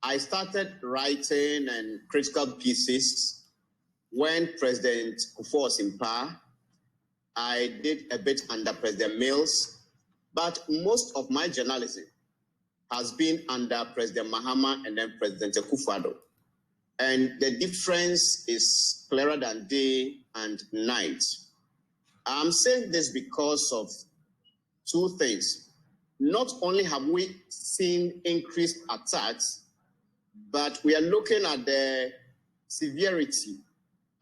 I started writing and critical pieces when President Akufo was in power. I did a bit under President Mills, but most of my journalism has been under President Mahama and then President Akufo-Addo. And the difference is clearer than day and night. I'm saying this because of two things. Not only have we seen increased attacks, but we are looking at the severity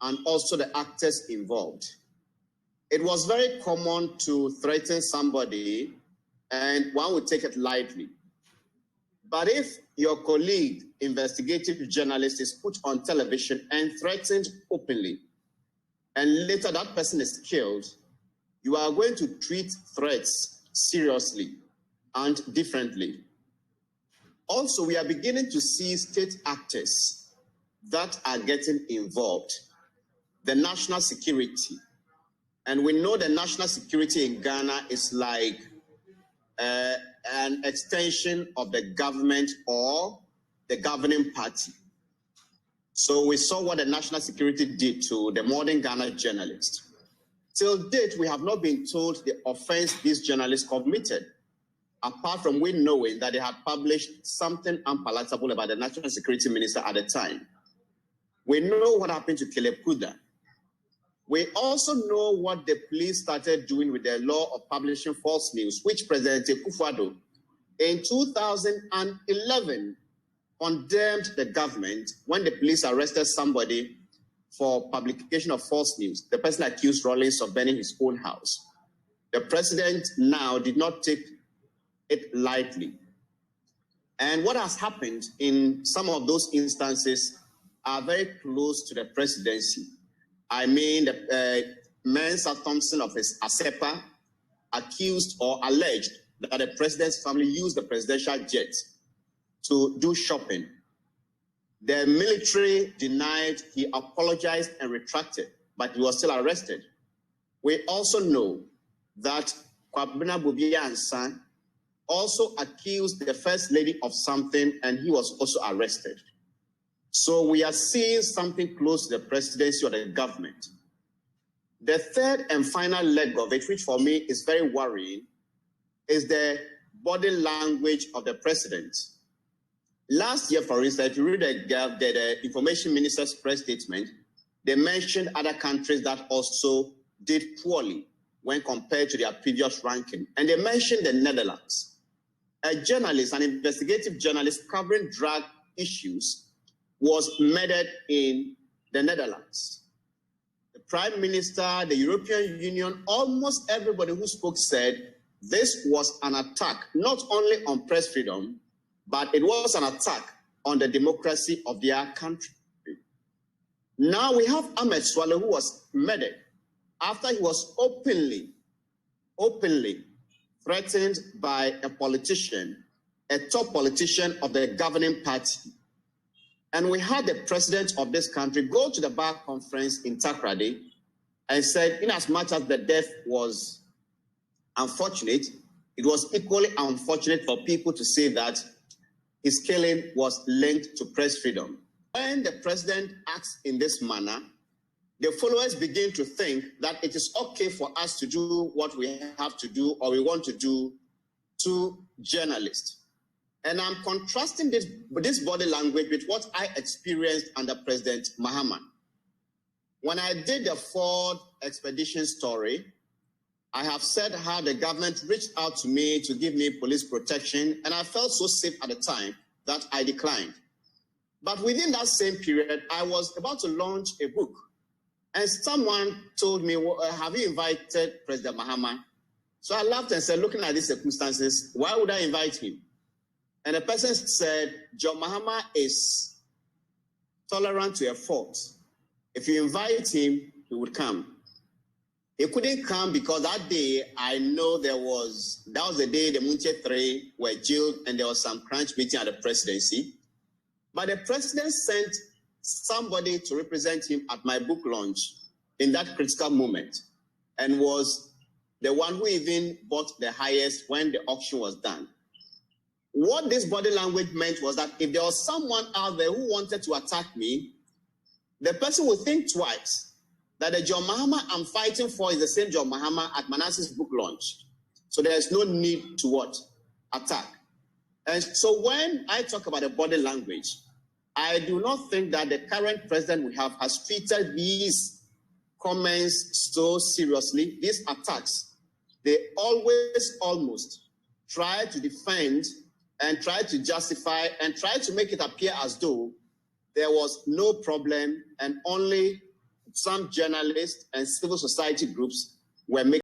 and also the actors involved. It was very common to threaten somebody and one would take it lightly. But if your colleague, investigative journalist, is put on television and threatened openly, and later that person is killed, you are going to treat threats seriously and differently. Also, we are beginning to see state actors that are getting involved. The national security. And we know the national security in Ghana is like an extension of the government or the governing party. So we saw what the national security did to the modern Ghana journalist. Till date, we have not been told the offense these journalists committed, apart from we knowing that they had published something unpalatable about the national security minister at the time. We know what happened to Caleb Kuda. We also know what the police started doing with the law of publishing false news, which President Akufo-Addo in 2011 condemned the government when the police arrested somebody for publication of false news. The person accused Rawlings of burning his own house. The president now did not take it lightly. And what has happened in some of those instances are very close to the presidency. I mean, Manasseh Thompson of his ASEPA accused or alleged that the president's family used the presidential jet to do shopping. The military denied, he apologized and retracted, but he was still arrested. We also know that Kwabena Bubiya-Ansah also accused the first lady of something, and he was also arrested. So we are seeing something close to the presidency or the government. The third and final leg of it, which for me is very worrying, is the body language of the president. Last year, for instance, if you read the information minister's press statement, they mentioned other countries that also did poorly when compared to their previous ranking. And they mentioned the Netherlands. A journalist, an investigative journalist covering drug issues, was murdered in the Netherlands. The Prime Minister, the European Union, almost everybody who spoke said this was an attack not only on press freedom, but it was an attack on the democracy of their country. Now we have Ahmed Swaleh, who was murdered after he was openly threatened by a politician, a top politician of the governing party. And we had the president of this country go to the bar conference in Takoradi and said, in as much as the death was unfortunate, it was equally unfortunate for people to say that his killing was linked to press freedom. When the president acts in this manner, the followers begin to think that it is okay for us to do what we have to do or we want to do to journalists. And I'm contrasting this body language with what I experienced under President Mahama. When I did the Ford expedition story, I have said how the government reached out to me to give me police protection, and I felt so safe at the time that I declined. But within that same period, I was about to launch a book, and someone told me, have you invited President Mahama? So I laughed and said, looking at these circumstances, why would I invite him? And the person said, John Mahama is tolerant to a fault. If you invite him, he would come. He couldn't come because that day, I know that was the day the Munche 3 were jailed and there was some crunch meeting at the presidency. But the president sent somebody to represent him at my book launch in that critical moment and was the one who even bought the highest when the auction was done. What this body language meant was that if there was someone out there who wanted to attack me, the person would think twice that the John Mahama I'm fighting for is the same John Mahama at Manasseh's book launch. So there's no need to what? Attack. And so when I talk about the body language, I do not think that the current president we have has treated these comments so seriously. These attacks, they always almost try to defend and try to justify and try to make it appear as though there was no problem and only some journalists and civil society groups were making